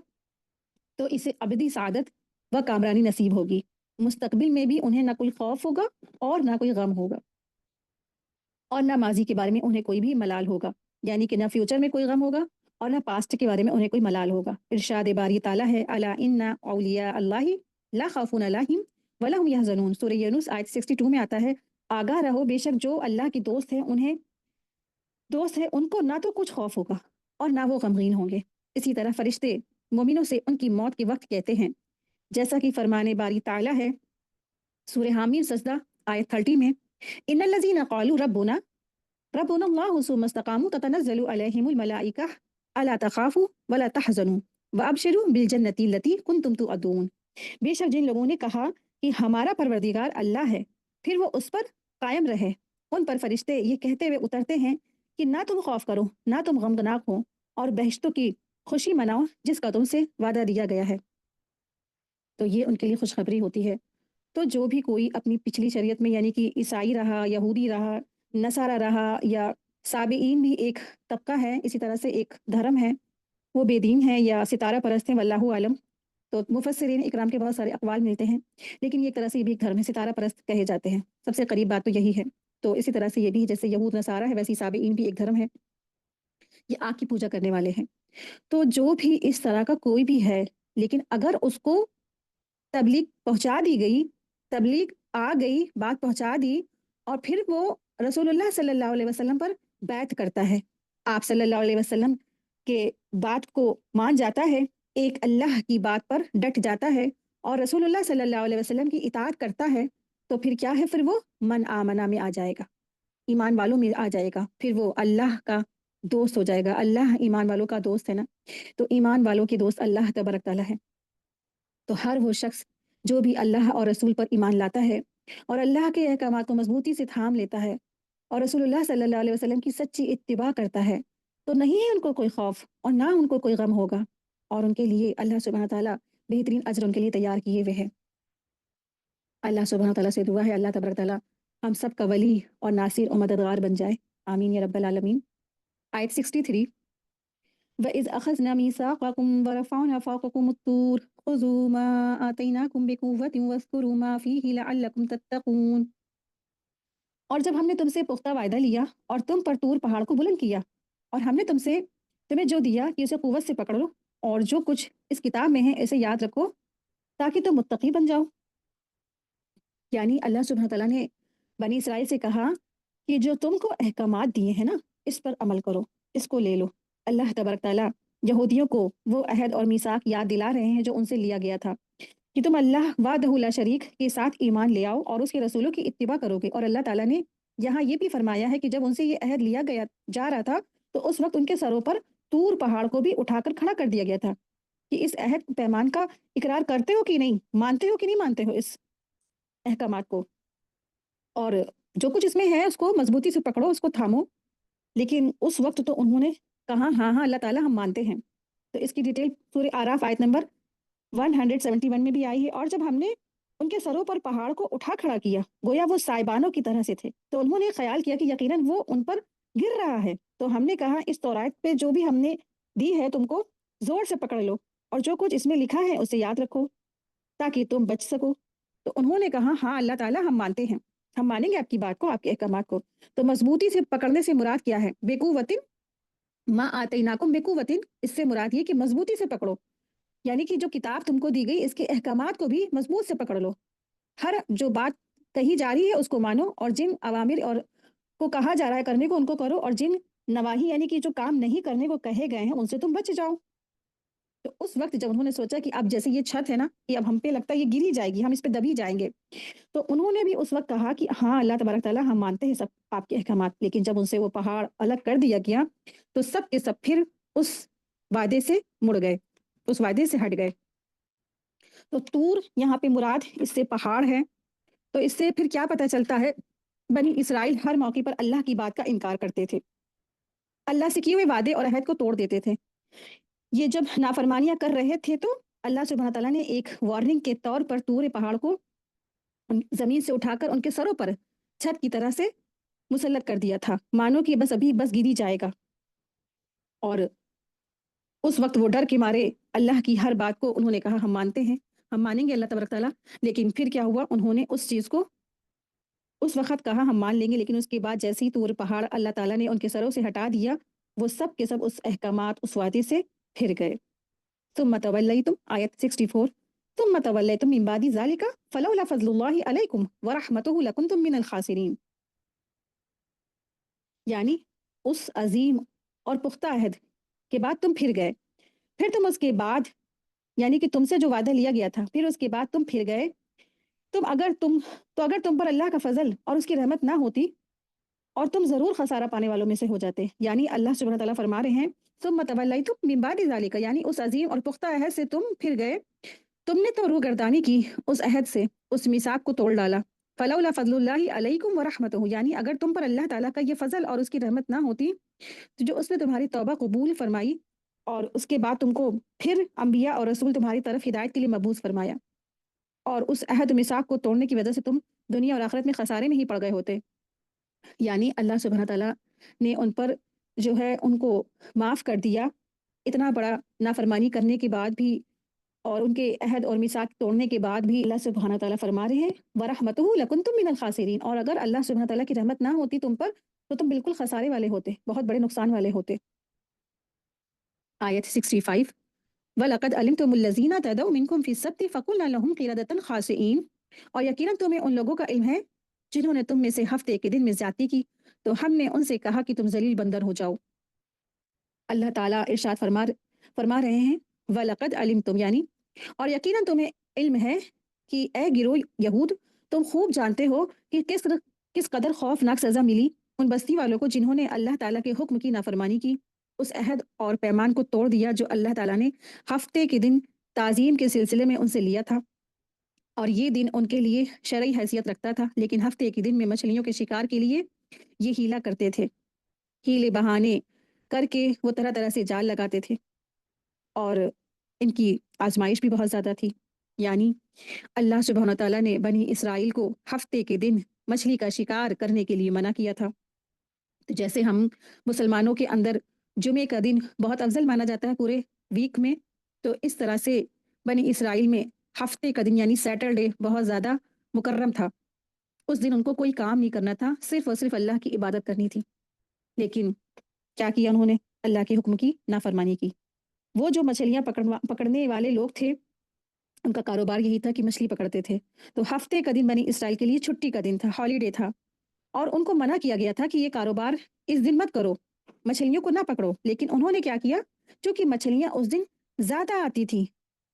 تو اسے ابدی سعادت و کامرانی نصیب ہوگی، مستقبل میں بھی انہیں نہ کوئی خوف ہوگا اور نہ کوئی غم ہوگا، اور نہ ماضی کے بارے میں انہیں کوئی بھی ملال ہوگا، یعنی کہ نہ فیوچر میں کوئی غم ہوگا اور نہ پاسٹ کے بارے میں انہیں کوئی ملال ہوگا۔ ارشاد باری تعالیٰ ہے، الا ان اولیاء اللہ لا خوف علیہم ولا هم یحزنون، سورہ یونس آیت 62 میں آتا ہے، آگاہ رہو بے شک جو اللہ کے دوست ہیں ان کو نہ تو کچھ خوف ہوگا اور نہ وہ غمگین ہوں گے۔ اسی طرح فرشتے مومنوں سے ان کی موت کے وقت کہتے ہیں، جیسا کہ فرمان باری تعالیٰ ہے سورہ حامیم سجدہ آیت 30 میں، ان الذین قالوا ربنا اللہ ثم استقاموا تتنزل علیہم الملائکہ الا تخافوا ولا تحزنوا وابشروا بالجنۃ التی کنتم توعدون، بے شک جن لوگوں نے کہا کہ ہمارا پروردگار اللہ ہے پھر وہ اس پر قائم رہے، ان پر فرشتے یہ کہتے ہوئے اترتے ہیں کہ نہ تم خوف کرو نہ تم غمناک ہو، اور بہشتوں کی خوشی مناؤ جس کا تم سے وعدہ دیا گیا ہے، تو یہ ان کے لیے خوشخبری ہوتی ہے۔ تو جو بھی کوئی اپنی پچھلی شریعت میں یعنی کہ عیسائی رہا، یہودی رہا، نصارہ رہا، یا صابئین بھی ایک طبقہ ہے، اسی طرح سے ایک دھرم ہے، وہ بے دین ہے یا ستارہ پرست ہیں، واللہ عالم، تو مفسرین اکرام کے بہت سارے اقوال ملتے ہیں، لیکن یہ ایک طرح سے یہ بھی ایک دھرم ہے، ستارہ پرست کہے جاتے ہیں، سب سے قریب بات تو یہی ہے۔ تو اسی طرح سے یہ بھی جیسے یہود نصارہ ہے ویسے صابئین بھی ایک دھرم ہے، یہ آگ کی پوجا کرنے والے ہیں۔ تو جو بھی اس طرح کا کوئی بھی ہے، لیکن اگر اس کو تبلیغ پہنچا دی گئی، تبلیغ آ گئی، بات پہنچا دی، اور پھر وہ رسول اللہ صلی اللہ علیہ وسلم پر بیعت کرتا ہے، آپ صلی اللہ علیہ وسلم کے بات کو مان جاتا ہے، ایک اللہ کی بات پر ڈٹ جاتا ہے اور رسول اللہ صلی اللہ علیہ وسلم کی اطاعت کرتا ہے، تو پھر کیا ہے؟ پھر وہ من آمنہ میں آ جائے گا، ایمان والوں میں آ جائے گا، پھر وہ اللہ کا دوست ہو جائے گا. اللہ ایمان والوں کا دوست ہے نا, تو ایمان والوں کے دوست اللہ تبارک تعالیٰ ہے. تو ہر وہ شخص جو بھی اللہ اور رسول پر ایمان لاتا ہے اور اللہ کے احکامات کو مضبوطی سے تھام لیتا ہے اور رسول اللہ صلی اللہ علیہ وسلم کی سچی اتباع کرتا ہے, تو نہیں ہے ان کو کوئی خوف اور نہ ان کو کوئی غم ہوگا, اور ان کے لیے اللہ سبحانہ تعالیٰ بہترین اجر ان کے لیے تیار کیے ہوئے ہے. اللہ سبحانہ تعالیٰ سے دعا ہے اللہ تبارک تعالیٰ ہم سب کا ولی اور ناصر اور مددگار بن جائے, آمین یا رب العالمین. آیت 63. وَإِذْ أَخَذْنَا مِيثَاقَكُمْ وَرَفَعْنَا فَوْقَكُمُ الطُّورَ خُذُوا مَا آتَيْنَاكُمْ بِقُوَّةٍ وَاذْكُرُوا مَا فِيهِ لَعَلَّكُمْ تَتَّقُونَ. اور جب ہم نے تم سے پختہ وعدہ لیا اور تم پر طور پہاڑ کو بلند کیا, اور ہم نے تمہیں جو دیا کہ اسے قوت سے پکڑ لو, اور جو کچھ اس کتاب میں ہے اسے یاد رکھو تاکہ تم متقی بن جاؤ. یعنی اللہ سبحانہ تعالیٰ نے بنی اسرائیل سے کہا کہ جو تم کو احکامات دیے ہیں نا, اس پر عمل کرو, اس کو لے لو. اللہ تبارک تعالیٰ یہودیوں کو وہ عہد اور میثاق یاد دلا رہے ہیں جو ان سے لیا گیا تھا کہ تم اللہ وحدہ لا شریک کے ساتھ ایمان لے آؤ اور اس کے رسولوں کی اتباع کرو گے. اور اللہ تعالیٰ نے یہاں یہ بھی فرمایا ہے کہ جب ان سے یہ عہد لیا گیا جا رہا تھا تو اس وقت ان کے سروں پر طور پہاڑ کو بھی اٹھا کر کھڑا کر دیا گیا تھا کہ اس عہد پیمان کا اقرار کرتے ہو کہ نہیں, مانتے ہو کہ نہیں مانتے ہو اس احکامات کو, اور جو کچھ اس میں ہے اس کو مضبوطی سے پکڑو, اس کو تھامو. لیکن اس وقت تو انہوں نے کہا ہاں ہاں اللہ تعالیٰ ہم مانتے ہیں. تو اس کی ڈیٹیل سورہ آراف آیت نمبر 171 میں بھی آئی ہے. اور جب ہم نے ان کے سروں پر پہاڑ کو اٹھا کھڑا کیا گویا وہ سائبانوں کی طرح سے تھے, تو انہوں نے خیال کیا کہ یقیناً وہ ان پر گر رہا ہے. تو ہم نے کہا اس تورات پہ جو بھی ہم نے دی ہے تم کو زور سے پکڑ لو, اور جو کچھ اس میں لکھا ہے اسے یاد رکھو تاکہ تم بچ سکو. تو انہوں نے کہا ہاں اللہ تعالیٰ ہم مانتے ہیں, ہم مانیں گے آپ کی بات کو, آپ کے احکامات کو. تو مضبوطی سے پکڑنے سے مراد کیا ہے؟ بقوتن ما آتیناکم بقوتن, اس سے مراد یہ کہ مضبوطی سے پکڑو, یعنی کہ جو کتاب تم کو دی گئی اس کے احکامات کو بھی مضبوط سے پکڑ لو. ہر جو بات کہی جا رہی ہے اس کو مانو, اور جن اوامر اور کو کہا جا رہا ہے کرنے کو ان کو کرو, اور جن نواہی یعنی کہ جو کام نہیں کرنے کو کہے گئے ہیں ان سے تم بچ جاؤ. تو اس وقت جب انہوں نے سوچا کہ اب جیسے یہ چھت ہے نا, یہ اب ہم پہ لگتا ہے یہ گری جائے گی, ہم اس پہ دبی جائیں گے, تو انہوں نے بھی اس وقت کہا کہ ہاں اللہ تبارک تعالیٰ ہم مانتے ہیں سب آپ کے احکامات. لیکن جب ان سے وہ پہاڑ الگ کر دیا گیا تو سب کے سب پھر اس وعدے سے مڑ گئے, اس وعدے سے ہٹ گئے. تو طور یہاں پہ مراد اس سے پہاڑ ہے. تو اس سے پھر کیا پتہ چلتا ہے, بنی اسرائیل ہر موقع پر اللہ کی بات کا انکار کرتے تھے, اللہ سے کیے ہوئے وعدے اور عہد کو توڑ دیتے تھے. یہ جب نافرمانیاں کر رہے تھے تو اللہ سبحانہ تعالیٰ نے ایک وارننگ کے طور پر طور پہاڑ کو زمین سے اٹھا کر ان کے سروں پر چھت کی طرح سے مسلط کر دیا تھا, مانو کہ بس ابھی بس گری جائے گا. اور اس وقت وہ ڈر کے مارے اللہ کی ہر بات کو انہوں نے کہا ہم مانتے ہیں, ہم مانیں گے اللہ تبارک تعالیٰ. لیکن پھر کیا ہوا, انہوں نے اس چیز کو اس وقت کہا ہم مان لیں گے, لیکن اس کے بعد جیسے ہی طور پہاڑ اللہ تعالیٰ نے ان کے سروں سے ہٹا دیا, وہ سب کے سب اس احکامات اس وعدے سے پھر گئے. ثم تولیتم آیت 64. ثم تولیتم من بعد ذلك فلولا فضل الله عليكم ورحمته لكنتم من الخاسرین. یعنی اس عظیم اور پختہ عہد کے بعد تم پھر گئے, پھر تم اس کے بعد یعنی کہ تم سے جو وعدہ لیا گیا تھا پھر اس کے بعد تم پھر گئے. اگر تم پر اللہ کا فضل اور اس کی رحمت نہ ہوتی اور تم ضرور خسارہ پانے والوں میں سے ہو جاتے. یعنی اللہ سبحانہ تعالیٰ فرما رہے ہیں ثم تولیتم من بعد ذلك, یعنی اس عظیم اور پختہ عہد سے تم پھر گئے, تم نے تو روگردانی کی اس عہد سے, اس میثاق کو توڑ ڈالا. فلولا فضل اللہ علیکم ورحمتہ, یعنی اگر تم پر اللہ تعالیٰ کا یہ فضل اور اس کی رحمت نہ ہوتی تو جو اس نے تمہاری توبہ قبول فرمائی اور اس کے بعد تم کو پھر انبیاء اور رسول تمہاری طرف ہدایت کے لیے مبعوث فرمایا, اور اس عہد میثاق کو توڑنے کی وجہ سے تم دنیا اور آخرت میں خسارے میں ہی پڑ گئے ہوتے. یعنی اللہ سبحانہ تعالیٰ نے ان پر جو ہے ان کو معاف کر دیا اتنا بڑا نافرمانی کرنے کے بعد بھی, اور ان کے عہد اور میثاق توڑنے کے بعد بھی. اللہ سبحانہ تعالیٰ فرما رہے ہیں وَرَحْمَتُهُ لَكُنْتُمْ مِنَ الْخَاسِرِينَ, اور اگر اللہ سبحانہ تعالیٰ کی رحمت نہ ہوتی تم پر تو تم بالکل خسارے والے ہوتے, بہت بڑے نقصان والے ہوتے. آیت 65. وَلَقَدْ عَلِمْتُمُ الَّذِينَ اعْتَدَوْا مِنْكُمْ فِي السَّبْتِ فَقُلْنَا لَهُمْ قِرَدَةً خَاسِئِينَ, اور یقیناً تمہیں ان لوگوں کا علم ہے جنہوں نے تم میں سے ہفتے کے دن میں زیادتی کی تو ہم نے ان سے کہا کہ تم ذلیل بندر ہو جاؤ. اللہ تعالیٰ ارشاد فرما رہے ہیں وَلَقَدْ عَلِمْتُمْ, یعنی اور یقیناً تمہیں علم ہے کہ اے گروہ یہود تم خوب جانتے ہو کہ کس قدر خوفناک سزا ملی ان بستی والوں کو جنہوں نے اللہ تعالیٰ کے حکم کی نافرمانی کی، اس عہد اور پیمان کو توڑ دیا جو اللہ تعالیٰ نے ہفتے کے دن تعظیم کے سلسلے میں ان سے لیا تھا، اور یہ دن ان کے لیے شرعی حیثیت رکھتا تھا، لیکن ہفتے کے دن میں مچھلیوں کے شکار کے لیے یہ ہیلا کرتے تھے، ہیلے بہانے کر کے وہ طرح طرح سے جال لگاتے تھے، اور ان کی آزمائش بھی بہت زیادہ تھی۔ یعنی اللہ سبحانہ تعالیٰ نے بنی اسرائیل کو ہفتے کے دن مچھلی کا شکار کرنے کے لیے منع کیا تھا۔ تو جیسے ہم مسلمانوں کے اندر جمعے کا دن بہت افضل مانا جاتا ہے پورے ویک میں، تو اس طرح سے بنی اسرائیل میں ہفتے کا دن یعنی سیٹرڈے بہت زیادہ مکرم تھا۔ اس دن ان کو کوئی کام نہیں کرنا تھا، صرف اور صرف اللہ کی عبادت کرنی تھی۔ لیکن کیا کیا انہوں نے؟ اللہ کے حکم کی نافرمانی کی۔ وہ جو مچھلیاں پکڑنے والے لوگ تھے، ان کا کاروبار یہی تھا کہ مچھلی پکڑتے تھے، تو ہفتے کا دن بنی اسرائیل کے لیے چھٹی کا دن تھا، ہالیڈے تھا، اور ان کو منع کیا گیا تھا کہ یہ کاروبار اس دن مت کرو، مچھلیوں کو نہ پکڑو۔ لیکن انہوں نے کیا کیا؟ چونکہ مچھلیاں اس دن زیادہ آتی تھیں،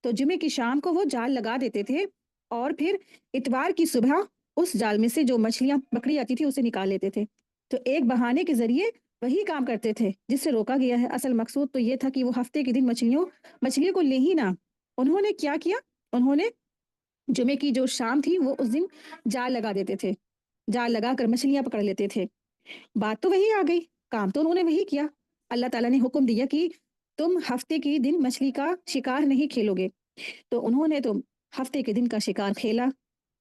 تو جمعے کی شام کو وہ جال لگا دیتے تھے، اور پھر اتوار کی صبح اس جال میں سے جو مچھلیاں پکڑی جاتی تھی اسے نکال لیتے تھے۔ تو ایک بہانے کے ذریعے وہی کام کرتے تھے جس سے روکا گیا ہے۔ اصل مقصود تو یہ تھا کہ وہ ہفتے کے دن مچھلیوں کو لے ہی نہ۔ انہوں نے کیا کیا؟ انہوں نے جمعے کی جو شام تھی وہ اس دن جال لگا دیتے تھے، جال لگا کر مچھلیاں پکڑ لیتے تھے۔ بات تو وہی آ گئی، کام تو انہوں نے وہی کیا۔ اللہ تعالیٰ نے حکم دیا کہ تم ہفتے کے دن مچھلی کا شکار نہیں کھیلو گے، تو انہوں نے تو ہفتے کے دن کا شکار کھیلا،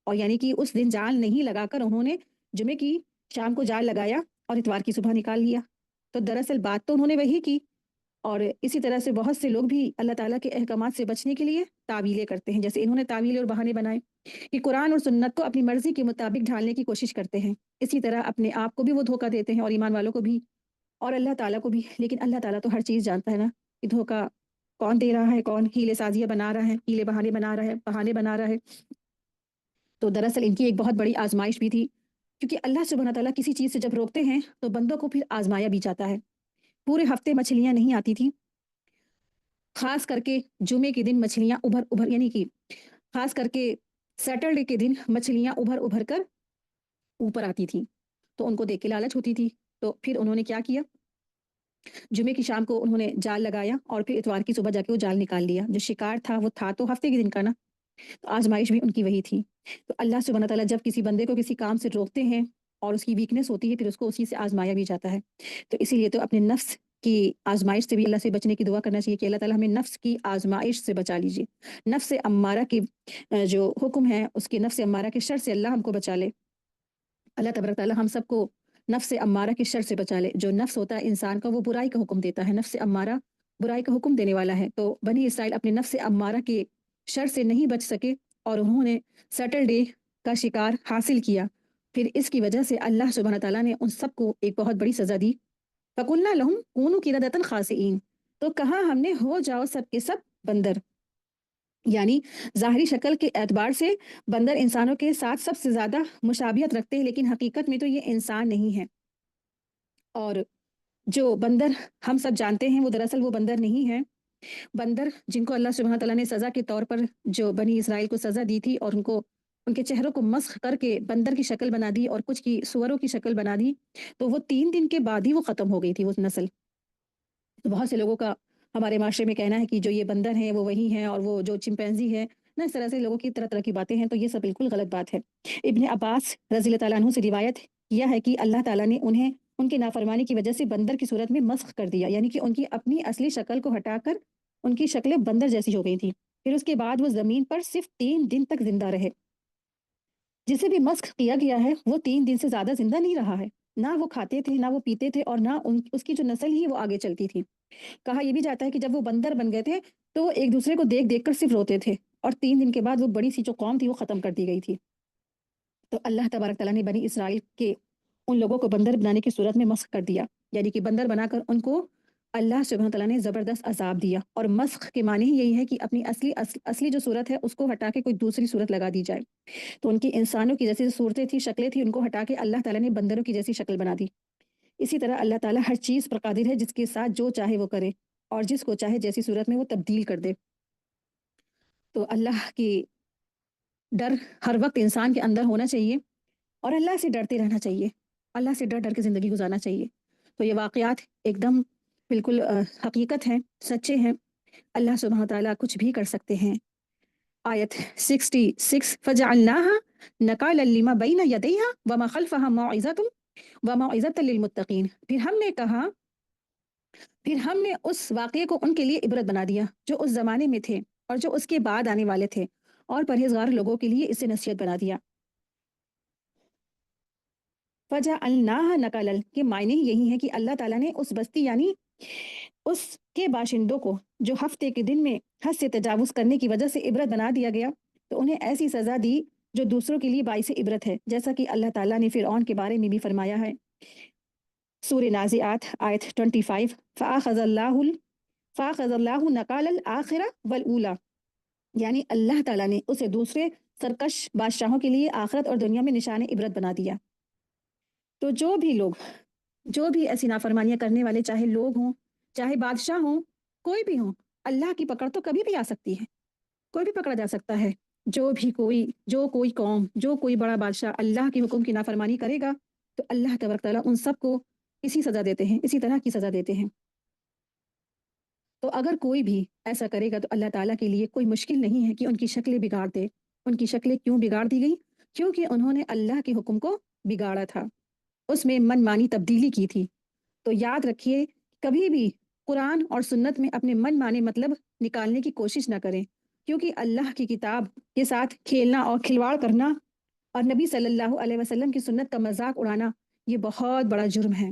اور یعنی کہ اس دن جال نہیں لگا کر انہوں نے جمعے کی شام کو جال لگایا اور اتوار کی صبح نکال لیا۔ تو دراصل بات تو انہوں نے وہی کی، اور اسی طرح سے بہت سے لوگ بھی اللہ تعالیٰ کے احکامات سے بچنے کے لیے تعویلیں کرتے ہیں، جیسے انہوں نے تعویلیں اور بہانے بنائے کہ قرآن اور سنت کو اپنی مرضی کے مطابق ڈھالنے کی کوشش کرتے ہیں۔ اسی طرح اپنے آپ کو بھی وہ دھوکہ دیتے ہیں، اور ایمان والوں کو بھی، اور اللہ تعالیٰ کو بھی۔ لیکن اللہ تعالیٰ تو ہر چیز جانتا ہے نا کہ دھوکہ کون دے رہا ہے، کون ہیلے سازیاں بنا رہا ہے، ہیلے بہانے بنا رہا ہے، بہانے بنا رہا ہے۔ تو دراصل ان کی ایک بہت بڑی آزمائش بھی تھی، کیونکہ اللہ سبحانہ تعالیٰ کسی چیز سے جب روکتے ہیں تو بندوں کو پھر آزمایا بھی جاتا ہے۔ پورے ہفتے مچھلیاں نہیں آتی تھیں، خاص کر کے جمعے کے دن مچھلیاں ابھر یعنی کہ خاص کر کے سیٹرڈے کے دن مچھلیاں ابھر کر اوپر آتی تھیں، تو ان کو دیکھ کے لالچ ہوتی تھی۔ تو پھر انہوں نے کیا کیا؟ جمعے کی شام کو انہوں نے جال لگایا، اور پھر اتوار کی صبح جا کے وہ جال نکال لیا۔ جو شکار تھا وہ تھا تو ہفتے کے دن کا نا، تو آزمائش بھی ان کی وہی تھی۔ تو اللہ سبحانہ تعالیٰ جب کسی بندے کو کسی کام سے روکتے ہیں اور اس کی ویکنس ہوتی ہے، پھر اس کو اسی سے آزمایا بھی جاتا ہے۔ تو اسی لیے تو اپنے نفس کی آزمائش سے بھی اللہ سے بچنے کی دعا کرنا چاہیے کہ اللہ تعالیٰ ہمیں نفس کی آزمائش سے بچا لیجیے، نفس امارہ کی جو حکم ہے اس کے نفس امارہ کے شر سے اللہ ہم کو بچا لے۔ اللہ تبارک تعالیٰ ہم سب کو نفس امارہ کے شر سے بچا لے۔ جو نفس ہوتا ہے انسان کا، وہ برائی کا حکم دیتا ہے، نفس امارہ برائی کا حکم دینے والا ہے۔ تو بنی اسرائیل اپنے نفس امارہ کے شر سے نہیں بچ سکے، اور انہوں نے سیٹرڈے کا شکار حاصل کیا۔ پھر اس کی وجہ سے اللہ سبحانہ تعالیٰ نے ان سب کو ایک بہت بڑی سزا دی۔ فَقُلْنَا لَهُمْ كُونُوا قِرَدَةً خَاسِئِينَ، تو کہا ہم نے ہو جاؤ سب کے سب بندر، یعنی ظاہری شکل کے اعتبار سے بندر انسانوں کے ساتھ سب سے زیادہ مشابہت رکھتے ہیں، لیکن حقیقت میں تو یہ انسان نہیں ہے۔ اور جو بندر ہم سب جانتے ہیں وہ دراصل وہ بندر نہیں ہے۔ بندر جن کو اللہ سبحانہ تعالیٰ نے سزا کے طور پر جو بنی اسرائیل کو سزا دی تھی، اور ان کو ان کے چہروں کو مسخ کر کے بندر کی شکل بنا دی اور کچھ کی سوروں کی شکل بنا دی، تو وہ 3 دن کے بعد ہی وہ ختم ہو گئی تھی وہ نسل۔ تو بہت سے لوگوں کا ہمارے معاشرے میں کہنا ہے کہ جو یہ بندر ہیں وہ وہی ہیں، اور وہ جو چمپینزی ہے نا، اس طرح سے لوگوں کی طرح طرح کی باتیں ہیں، تو یہ سب بالکل غلط بات ہے۔ ابن عباس رضی اللہ تعالیٰ عنہ سے روایت کیا ہے کہ اللہ تعالیٰ نے انہیں ان کی نافرمانی کی وجہ سے بندر کی صورت میں مسخ کر دیا، یعنی کہ ان کی اپنی اصلی شکل کو ہٹا کر ان کی شکلیں بندر جیسی ہو گئی تھی۔ پھر اس کے بعد وہ زمین پر صرف 3 دن تک زندہ رہے۔ جسے بھی مسخ کیا گیا ہے وہ 3 دن سے زیادہ زندہ نہیں رہا ہے، نہ وہ کھاتے تھے، نہ وہ پیتے تھے، اور نہ اس کی جو نسل ہی وہ آگے چلتی تھی۔ کہا یہ بھی جاتا ہے کہ جب وہ بندر بن گئے تھے تو وہ ایک دوسرے کو دیکھ دیکھ کر صرف روتے تھے، اور 3 دن کے بعد وہ بڑی سی جو قوم تھی وہ ختم کر دی گئی تھی۔ تو اللہ تبارک تعالیٰ نے بنی اسرائیل کے ان لوگوں کو بندر بنانے کی صورت میں مسخ کر دیا، یعنی کہ بندر بنا کر ان کو اللہ سبحانہ تعالیٰ نے زبردست عذاب دیا۔ اور مسخ کے معنی ہی یہی ہے کہ اپنی اصلی جو صورت ہے اس کو ہٹا کے کوئی دوسری صورت لگا دی جائے۔ تو ان کی انسانوں کی جیسی صورتیں تھیں، شکلیں تھیں، ان کو ہٹا کے اللہ تعالیٰ نے بندروں کی جیسی شکل بنا دی۔ اسی طرح اللہ تعالیٰ ہر چیز پر قادر ہے، جس کے ساتھ جو چاہے وہ کرے، اور جس کو چاہے جیسی صورت میں وہ تبدیل کر دے۔ تو اللہ کی ڈر ہر وقت انسان کے اندر ہونا چاہیے، اور اللہ سے ڈرتے رہنا چاہیے۔ اللہ سے ڈر ڈر کے زندگی گزارنا چاہیے۔ تو یہ واقعات ایک دم بالکل حقیقت ہیں، سچے ہیں۔ اللہ سبحانہ تعالیٰ کچھ بھی کر سکتے ہیں۔ آیت 66 فَجَعَلْنَاهَا نَكَالًا لِمَا بَيْنَ يَدَيْهَا وَمَا خَلْفَهَا وَمَوْعِظَةً لِّلْمُتَّقِينَ۔ پھر ہم نے اس واقعے کو ان کے لیے عبرت بنا دیا جو اس زمانے میں تھے اور جو اس کے بعد آنے والے تھے، اور پرہیزگار لوگوں کے لیے اسے نصیحت بنا دیا۔ فَجَعَلْنَاهَا نَكَالًا کے معنی یہی ہے کہ اللہ تعالیٰ نے اس بستی یعنی اس کے باشندوں کو جو ہفتے کے دن میں حد سے تجاوز کرنے کی وجہ سے عبرت بنا دیا گیا، تو انہیں ایسی سزا دی جو دوسروں کے لیے باعث عبرت ہے، جیسا کہ اللہ تعالیٰ نے فرعون کے بارے میں بھی فرمایا ہے۔ سورہ نازعات آیت 25 فَأَخَذَ اللَّهُ نَكَالَ الْآخِرَةِ وَالْأُولَى، یعنی اللہ تعالیٰ نے اسے دوسرے سرکش بادشاہوں کے لیے آخرت اور دنیا میں نشان عبرت بنا دیا۔ تو جو بھی ایسی نافرمانیاں کرنے والے، چاہے لوگ ہوں، چاہے بادشاہ ہوں، کوئی بھی ہوں، اللہ کی پکڑ تو کبھی بھی آ سکتی ہے، کوئی بھی پکڑا جا سکتا ہے۔ جو کوئی قوم، جو کوئی بڑا بادشاہ اللہ کے حکم کی نافرمانی کرے گا، تو اللہ تبارک تعالیٰ ان سب کو اسی سزا دیتے ہیں، اسی طرح کی سزا دیتے ہیں۔ تو اگر کوئی بھی ایسا کرے گا تو اللہ تعالیٰ کے لیے کوئی مشکل نہیں ہے کہ ان کی شکلیں بگاڑ دے۔ ان کی شکلیں کیوں بگاڑ دی گئی؟ کیونکہ انہوں نے اللہ کے حکم کو بگاڑا تھا، اس میں من مانی تبدیلی کی تھی۔ تو یاد رکھیے، کبھی بھی قرآن اور سنت میں اپنے من مانے مطلب نکالنے کی کوشش نہ کریں، کیونکہ اللہ کی کتاب کے ساتھ کھیلنا اور کھلواڑ کرنا اور نبی صلی اللہ علیہ وسلم کی سنت کا مذاق اڑانا یہ بہت بڑا جرم ہے۔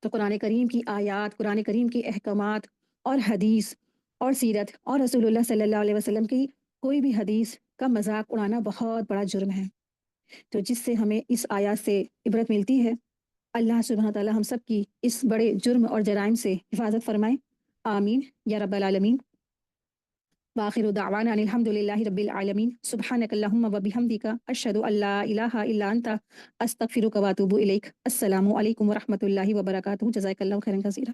تو قرآن کریم کی آیات، قرآن کریم کے احکامات اور حدیث اور سیرت اور رسول اللہ صلی اللہ علیہ وسلم کی کوئی بھی حدیث کا مذاق اڑانا بہت بڑا جرم ہے۔ تو جس سے ہمیں اس آیات سے عبرت ملتی ہے۔ اللہ سبحانہ تعالیٰ ہم سب کی اس بڑے جرم اور جرائم سے حفاظت فرمائے، آمین یا رب العالمین۔ وآخر دعوانا ان الحمد للہ رب العالمین، سبحانک اللہم و بحمدک، اشہد ان لا الہ الا انت، استغفرک و اتوب الیک۔ السلام علیکم ورحمۃ اللہ وبرکاتہ، جزاک اللہ خیرا کثیرا۔